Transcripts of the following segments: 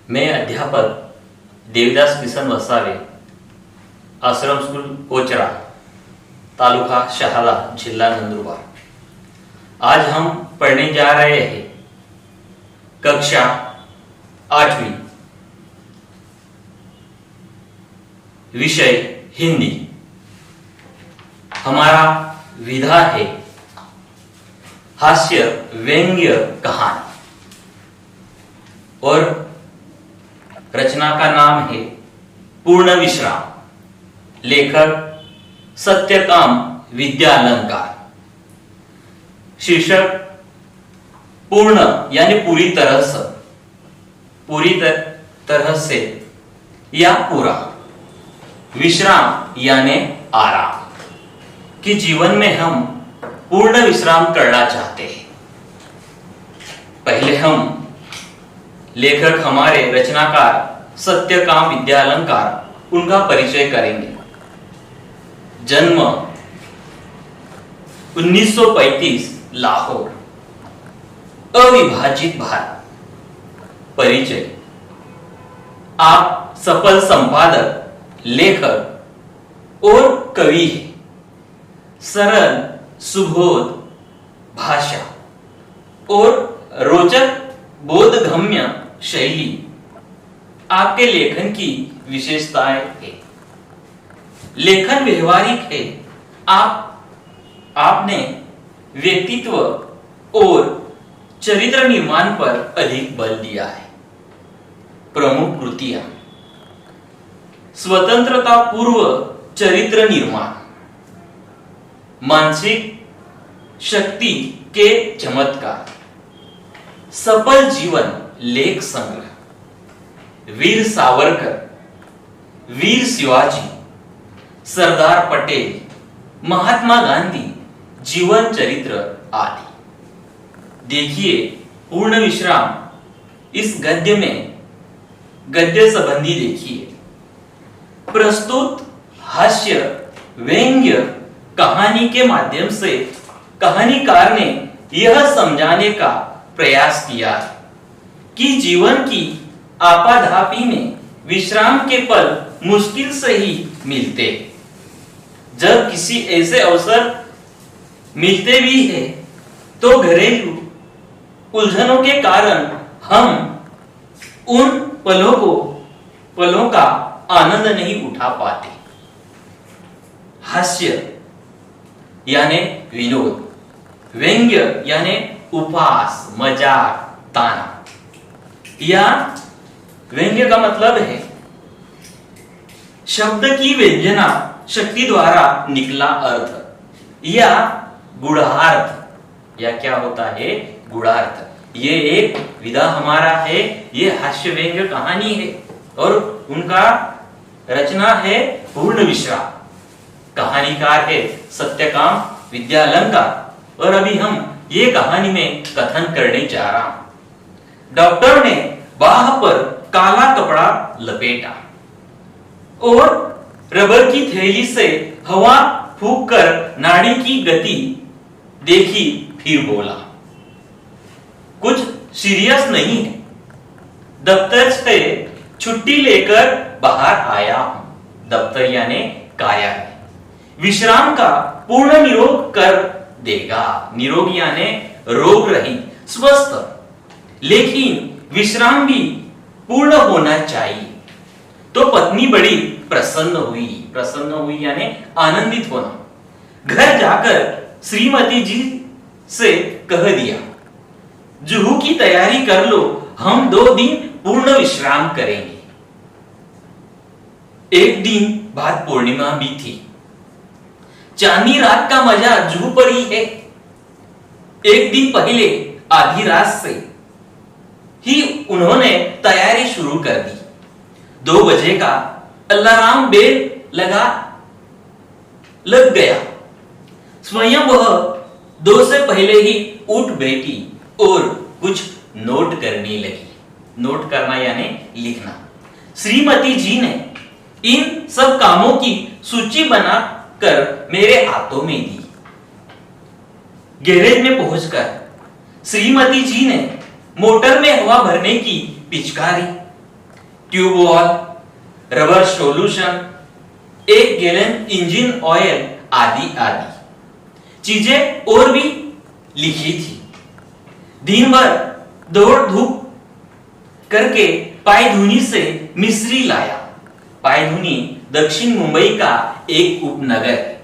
मैं अध्यापक देवदास किसन वसावे, आश्रम स्कूल कोचरा, तालुका शहादा, जिला नंदुरबार। आज हम पढ़ने जा रहे हैं कक्षा 8वीं, विषय हिंदी। हमारा विधा है हास्य व्यंग्य कहानी और रचना का नाम है पूर्ण विश्राम। लेखक सत्यकाम विद्यालंकार। शीर्षक पूर्ण यानी पूरी तरह से, पूरी तरह से या पूरा। विश्राम यानी आराम। कि जीवन में हम पूर्ण विश्राम करना चाहते हैं। पहले हम लेखक हमारे रचनाकार सत्यकाम विद्यालंकार उनका परिचय करेंगे। जन्म 1935 लाहौर, अविभाजित भारत। परिचय: आप सफल संपादक, लेखक और कवि हैं। सरल सुबोध भाषा और रोचक बोधगम्य शैली आपके लेखन की विशेषताएं है। लेखन व्यवहारिक है। आपने व्यक्तित्व और चरित्र निर्माण पर अधिक बल दिया है। प्रमुख कृतियां: स्वतंत्रता पूर्व चरित्र निर्माण, मानसिक शक्ति के चमत्कार, सफल जीवन लेख संग्रह, वीर सावरकर, वीर शिवाजी, सरदार पटेल, महात्मा गांधी जीवन चरित्र आदि। देखिए पूर्ण विश्राम इस गद्य में गद्य संबंधी देखिए। प्रस्तुत हास्य व्यंग्य कहानी के माध्यम से कहानीकार ने यह समझाने का प्रयास किया कि जीवन की आपाधापी में विश्राम के पल मुश्किल से ही मिलते। जब किसी ऐसे अवसर मिलते भी हैं तो घरेलू उलझनों के कारण हम उन पलों का आनंद नहीं उठा पाते। हास्य यानी विनोद, व्यंग्य यानी उपहास, मजाक, ताना। या व्यंग्य का मतलब है शब्द की व्यंजना शक्ति द्वारा निकला अर्थ या गूढ़ार्थ। या क्या होता है? गूढ़ार्थ। ये एक विधा हमारा है। ये हास्य व्यंग्य कहानी है और उनका रचना है पूर्ण विश्राम। कहानीकार है सत्यकाम विद्यालंकार। और अभी हम ये कहानी में कथन करने जा रहा हूं। डॉक्टर ने बाह पर काला कपड़ा लपेटा और रबर की थैली से हवा फूंक कर नाड़ी की गति देखी, फिर बोला, कुछ सीरियस नहीं है। दफ्तर से छुट्टी लेकर बाहर आया हूं। दफ्तर यानी कार्यालय विश्राम का पूर्ण निरोग कर देगा। निरोग यानी रोग रहित, स्वस्थ। लेकिन विश्राम भी पूर्ण होना चाहिए। तो पत्नी बड़ी प्रसन्न हुई यानी आनंदित होना। घर जाकर श्रीमती जी से कह दिया, जुहू की तैयारी कर लो, हम 2 दिन पूर्ण विश्राम करेंगे। एक दिन बाद पूर्णिमा भी थी। चांदनी रात का मजा जुहू पर ही है। एक दिन पहले आधी रात से ही उन्होंने तैयारी शुरू कर दी। 2 बजे का अलार्म बेल लग गया। स्वयं वह 2 से पहले ही उठ बैठी और कुछ नोट करने लगी। नोट करना यानी लिखना। श्रीमती जी ने इन सब कामों की सूची बना कर मेरे हाथों में दी। गैरेज में पहुंचकर श्रीमती जी ने मोटर में हवा भरने की पिचकारी tubewell, rubber solution, 1 gallon engine oil आदि आदि चीजें और भी लिखी थी। दिन भर दौड़ धूप करके पायधुनी से मिस्री लाया। पायधुनी दक्षिण मुंबई का एक उपनगर है।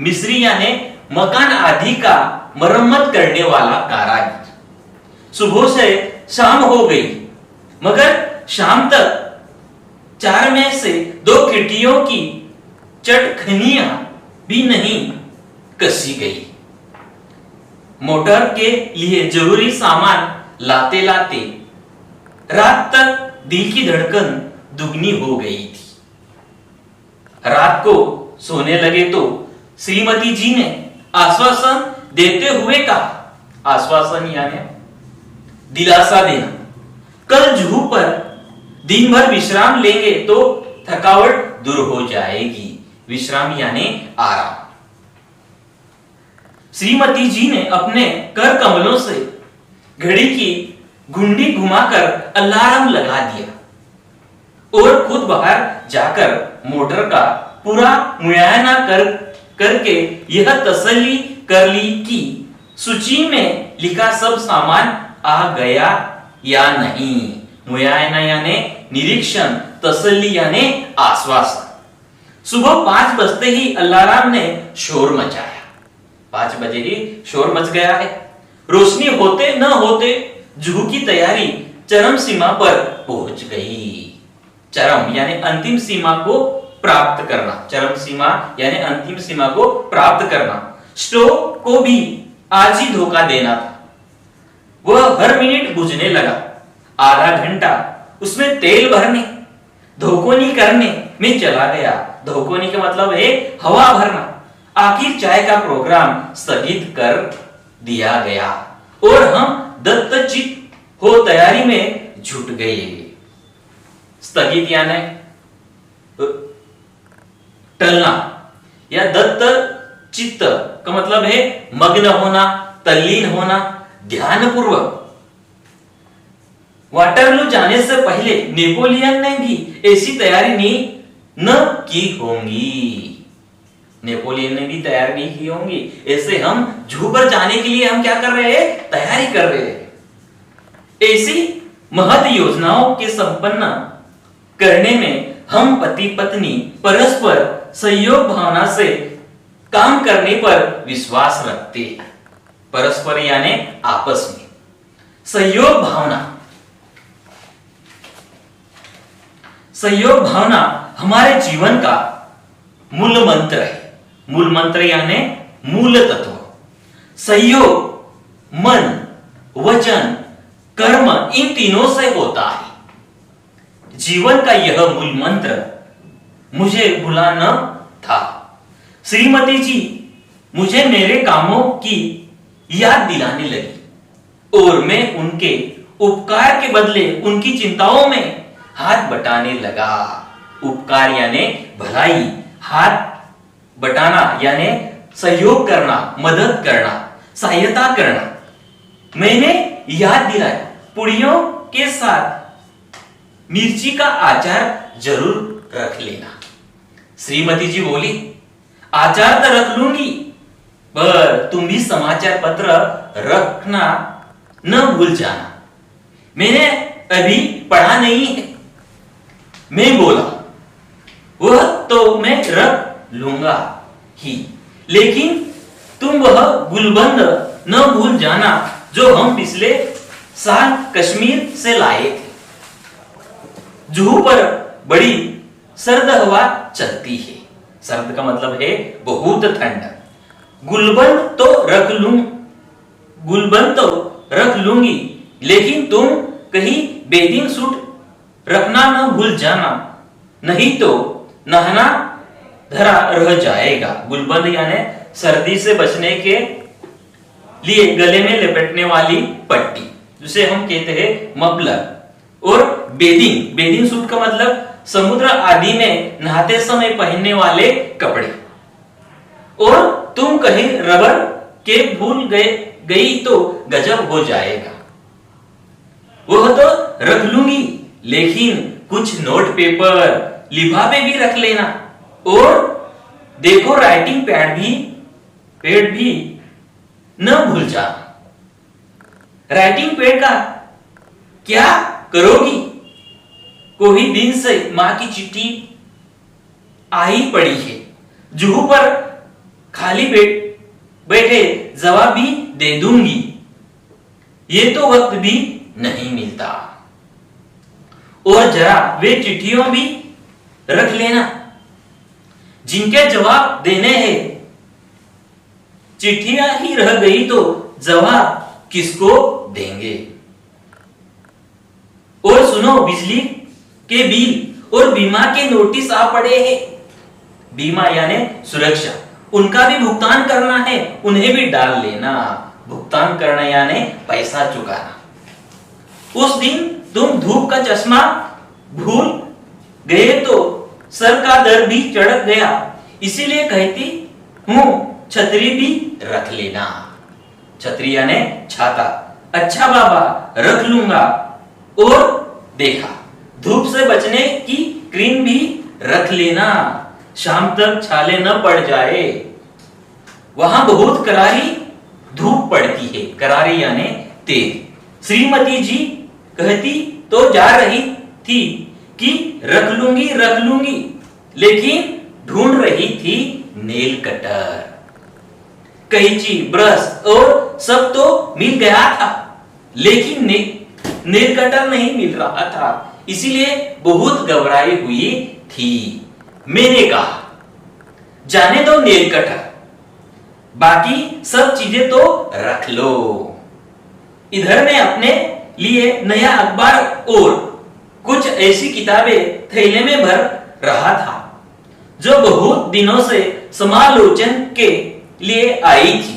मिस्री यानी मकान आदि का मरम्मत करने वाला कारीगर। सुबह से शाम हो गई, मगर शाम तक 4 में से 2 खिड़कियों की चटखनियां भी नहीं कसी गई। मोटर के लिए जरूरी सामान लाते लाते रात तक दिल की धड़कन दुगनी हो गई थी। रात को सोने लगे तो श्रीमती जी ने आश्वासन देते हुए कहा, आश्वासन यानी दिलासा देना, कल जुहू पर दिन भर विश्राम लेंगे तो थकावट दूर हो जाएगी। विश्राम यानी आराम। श्रीमती जी ने अपने कर कमलों से घड़ी की घुंडी घुमाकर अलार्म लगा दिया और खुद बाहर जाकर मोटर का पूरा मुआयना करके यह तसल्ली कर ली कि सूची में लिखा सब सामान आ गया या नहीं। मुआयना यानी निरीक्षण, तसल्ली यानी आश्वासन। सुबह 5 बजते ही अलार्म ने शोर मचाया। 5 बजे ही शोर मच गया है। रोशनी होते न होते जुहू की तैयारी चरम सीमा पर पहुंच गई। चरम यानी अंतिम सीमा को प्राप्त करना। चरम सीमा यानी अंतिम सीमा को प्राप्त करना। स्टोव को भी आज ही धोखा देना था। वह हर मिनट बुझने लगा। आधा घंटा उसमें तेल भरने, धोकोनी करने में चला गया। धोकोनी का मतलब है हवा भरना। आखिर चाय का प्रोग्राम स्थगित कर दिया गया और हम दत्तचित्त हो तैयारी में जुट गए। स्थगित यानी टलना या दत्त चित्त का मतलब है मग्न होना, तल्लीन होना, ध्यानपूर्वक। वाटरलू जाने से पहले नेपोलियन ने भी ऐसी तैयारी न की होंगी। नेपोलियन ने भी तैयारी नहीं की होंगी। ऐसे हम जुहू पर जाने के लिए हम क्या कर रहे हैं? तैयारी कर रहे हैं। ऐसी महत योजनाओं के संपन्न करने में हम पति पत्नी परस्पर सहयोग भावना से काम करने पर विश्वास रखते हैं। परस्पर यानी आपस में। सहयोग भावना, सहयोग भावना हमारे जीवन का मूल मंत्र है। मूल मंत्र यानी मूल तत्व। सहयोग मन, वचन, कर्म इन तीनों से होता है। जीवन का यह मूल मंत्र मुझे भूला न था। श्रीमती जी मुझे मेरे कामों की याद दिलाने लगी और मैं उनके उपकार के बदले उनकी चिंताओं में हाथ बटाने लगा। उपकार यानी भलाई, हाथ बटाना यानी सहयोग करना, मदद करना, सहायता करना। मैंने याद दिलाया, पुड़ियों के साथ मिर्ची का अचार जरूर रख लेना। श्रीमती जी बोली, अचार तो रख लूंगी, पर तुम भी समाचार पत्र रखना न भूल जाना। मैंने अभी पढ़ा नहीं है। मैं बोला, वह तो मैं रख लूंगा ही, लेकिन तुम वह गुलबंद न भूल जाना जो हम पिछले साल कश्मीर से लाए थे। जुहू पर बड़ी सर्द हवा चलती है। सर्द का मतलब है बहुत ठंड। गुलबंद तो रख लूंगी, लेकिन तुम कहीं बेदिंग सूट रखना न भूल जाना, नहीं तो नहाना धरा रह जाएगा। गुलबंद यानी सर्दी से बचने के लिए गले में लपेटने वाली पट्टी, जिसे हम कहते हैं मफलर। और बेदिंग सूट का मतलब समुद्र आदि में नहाते समय पहनने वाले कपड़े। और तुम कहीं रबर के भूल गई तो गजब हो जाएगा। वह तो रख लूंगी, लेकिन कुछ नोट पेपर लिफाफे भी रख लेना, और देखो राइटिंग पैड भी न भूल जा। राइटिंग पैड का क्या करोगी? कोई दिन से मां की चिट्ठी आई पड़ी है, जुहू पर खाली बैठे जवाब भी दे दूंगी। ये तो वक्त भी नहीं मिलता। और जरा वे चिट्ठियों भी रख लेना जिनके जवाब देने हैं। चिट्ठियां ही रह गई तो जवाब किसको देंगे? और सुनो, बिजली के बिल और बीमा के नोटिस आ पड़े हैं। बीमा यानी सुरक्षा, उनका भी भुगतान करना है, उन्हें भी डाल लेना। भुगतान करना यानी पैसा चुकाना। उस दिन तुम धूप का चश्मा भूल गए तो सर का दर्द भी चढ़ गया, इसीलिए कहती हूं छतरी भी रख लेना। छतरी यानी छाता। अच्छा बाबा, रख लूंगा। और देखा, धूप से बचने की क्रीम भी रख लेना, शाम तक छाले न पड़ जाए। वहां बहुत करारी धूप पड़ती है। करारी यानी तेज। श्रीमती जी कहती तो जा रही थी कि रख लूंगी, लेकिन ढूंढ रही थी नेल कटर। कैंची, ब्रश और सब तो मिल गया था, लेकिन नेल कटर नहीं मिल रहा था, इसीलिए बहुत घबराई हुई थी। मैंने कहा, जाने दो नेल कटर, बाकी सब चीजें तो रख लो। इधर मैं अपने लिए नया अखबार और कुछ ऐसी किताबें थैले में भर रहा था जो बहुत दिनों से समालोचन के लिए आई थी,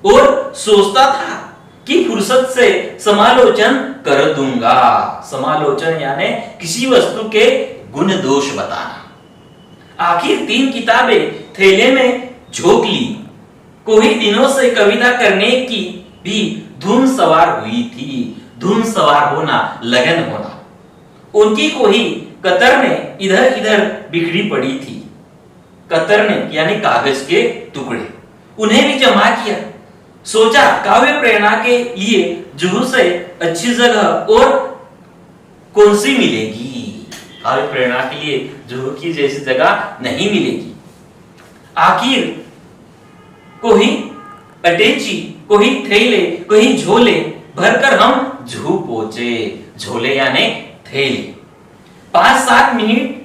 और सोचता था कि फुर्सत से समालोचन कर दूंगा। समालोचन यानी किसी वस्तु के गुण दोष बताना। आखिर 3 किताबें थैले में झोंक ली। कोई दिनों से कविता करने की भी धुन सवार हुई थी। धुन सवार होना, लगन होना। उनकी कोई कतरने इधर-इधर बिखरी पड़ी थी। कतरने यानी कागज के टुकड़े, उन्हें भी जमा किया। सोचा, काव्य प्रेरणा के लिए जुहू से अच्छी जगह और कौन सी मिलेगी? काव्य प्रेरणा के लिए जुहू की जैसी जगह नहीं मिलेगी। आखिर कोई अटैची, कोई थैले, कोई झोले भरकर हम जुहू पहुंचे। झोले यानी थैले। 5-7 मिनट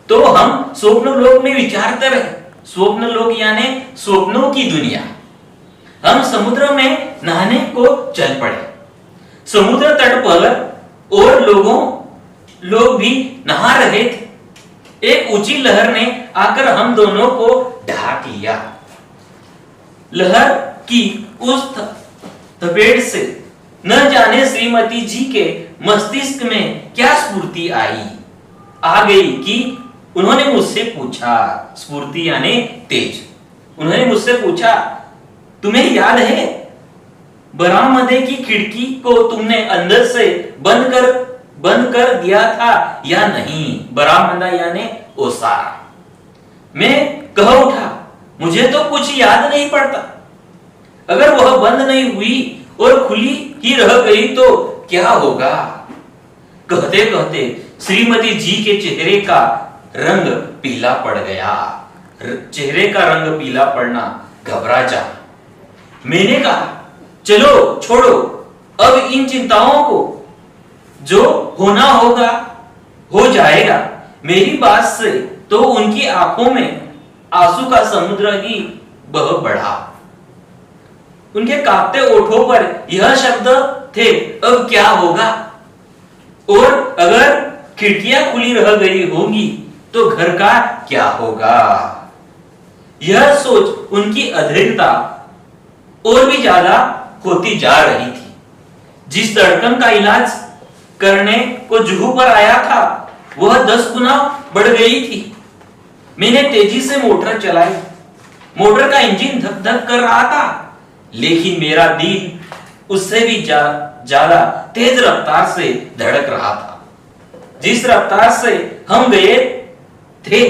तो हम स्वप्न लोक में विचारते रहे। स्वप्न लोक यानी स्वप्नों की दुनिया। हम समुद्र में नहाने को चल पड़े। समुद्र तट पर और लोग भी नहा रहे थे। एक ऊंची लहर ने आकर हम दोनों को ढाक लिया। लहर की उस थपेड़ से न जाने श्रीमती जी के मस्तिष्क में क्या स्फूर्ति आ गई कि उन्होंने मुझसे पूछा। स्फूर्ति यानी तेज। उन्होंने मुझसे पूछा, तुम्हें याद है बरामदे की खिड़की को तुमने अंदर से बंद कर दिया था या नहीं? बरामदा यानी ओसारा। मैं कह उठा, मुझे तो कुछ याद नहीं पड़ता। अगर वह बंद नहीं हुई और खुली ही रह गई तो क्या होगा? कहते कहते श्रीमती जी के चेहरे का रंग पीला पड़ गया। चेहरे का रंग पीला पड़ना, घबरा जा। मैंने कहा, चलो छोड़ो अब इन चिंताओं को, जो होना होगा हो जाएगा। मेरी बात से तो उनकी आंखों में आंसू का समुद्र ही बह बढ़ा। उनके कांपते ओठों पर यह शब्द थे, अब क्या होगा? और अगर खिड़कियां खुली रह गई होंगी तो घर का क्या होगा? यह सोच उनकी अधीरता और भी ज्यादा होती जा रही थी। जिस धड़कन का इलाज करने को जुहू पर आया था वह 10 गुना बढ़ गई थी। मैंने तेजी से मोटर चलाई। मोटर का इंजन धक धक कर रहा था, लेकिन मेरा दिल उससे भी ज्यादा तेज रफ्तार से धड़क रहा था। जिस रफ्तार से हम गए थे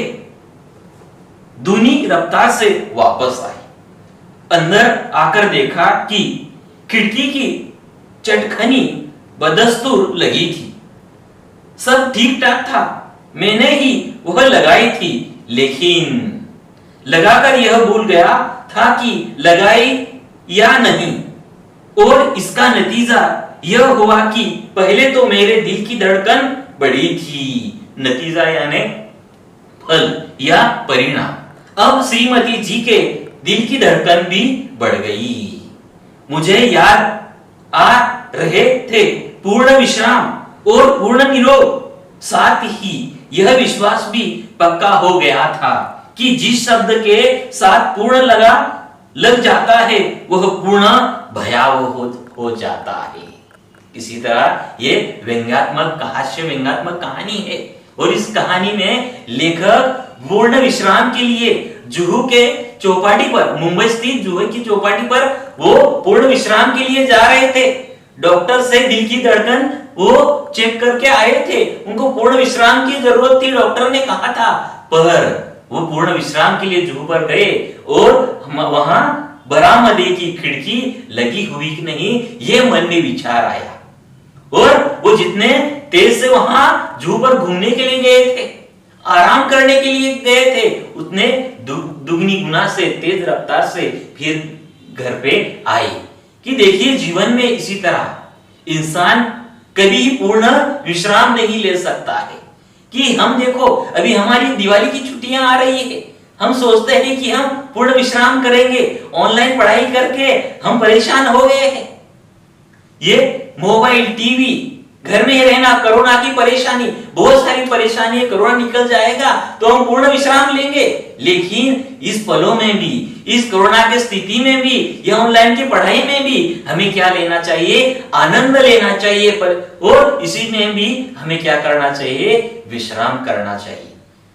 दूनी रफ्तार से वापस आए। अंदर आकर देखा कि खिड़की की चटखनी बदस्तूर लगी थी। सब ठीक ठाक था, मैंने ही वह लगाई थी, लेकिन लगाकर यह भूल गया था कि लगाई या नहीं। और इसका नतीजा यह हुआ कि पहले तो मेरे दिल की धड़कन बढ़ी थी, नतीजा यानी फल या परिणाम। अब श्रीमती जी के दिल की धड़कन भी बढ़ गई। मुझे याद आ रहे थे पूर्ण विश्राम और पूर्ण निरोग। साथ ही यह विश्वास भी पक्का हो गया था कि जिस शब्द के साथ पूर्ण लग जाता है वह पूर्ण भयावह हो जाता है। इसी तरह ये हास्य व्यंग्यात्मक कहानी है और इस कहानी में लेखक पूर्ण विश्राम के लिए जुहू के चौपाटी पर, मुंबई स्थित जुहू की चौपाटी पर वो पूर्ण विश्राम के लिए जा रहे थे। डॉक्टर से दिल की धड़कन वो चेक करके आए थे, उनको पूर्ण विश्राम की जरूरत थी, डॉक्टर ने कहा था, पर वो पूर्ण विश्राम के लिए जुहू पर गए और वहां बरामदे की खिड़की लगी हुई कि नहीं ये मन में विचार आया और वो जितने तेज से वहां जुहू पर घूमने के लिए गए थे, आराम करने के लिए गए थे, उतने दुगनी गुना से तेज रफ्तार से फिर घर पे आए। कि देखिए जीवन में इसी तरह इंसान कभी पूर्ण विश्राम नहीं ले सकता है। कि हम देखो अभी हमारी दिवाली की छुट्टियां आ रही है, हम सोचते हैं कि हम पूर्ण विश्राम करेंगे, ऑनलाइन पढ़ाई करके हम परेशान हो गए हैं। ये मोबाइल टीवी घर में ही रहना, कोरोना की परेशानी, बहुत सारी परेशानी है, कोरोना निकल जाएगा तो हम पूर्ण विश्राम लेंगे। लेकिन इस पलों में भी, इस कोरोना की स्थिति में भी, या ऑनलाइन की पढ़ाई में भी हमें क्या लेना चाहिए? आनंद लेना चाहिए। और इसी में भी हमें क्या करना चाहिए? विश्राम करना चाहिए,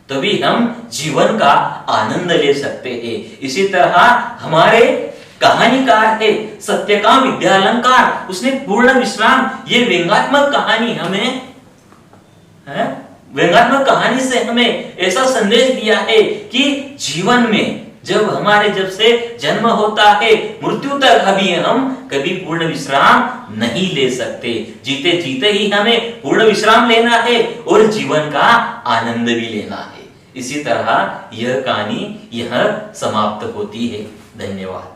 तभी हम जीवन का आनंद ले सकते हैं। इसी तरह हमारे कहानीकार है सत्यकाम विद्यालंकार, उसने पूर्ण विश्राम ये व्यंग्यात्मक कहानी हमें व्यंग्यात्मक कहानी से हमें ऐसा संदेश दिया है कि जीवन में जब से जन्म होता है मृत्यु तक अभी हम कभी पूर्ण विश्राम नहीं ले सकते। जीते जीते ही हमें पूर्ण विश्राम लेना है और जीवन का आनंद भी लेना है। इसी तरह यह कहानी यह समाप्त होती है। धन्यवाद।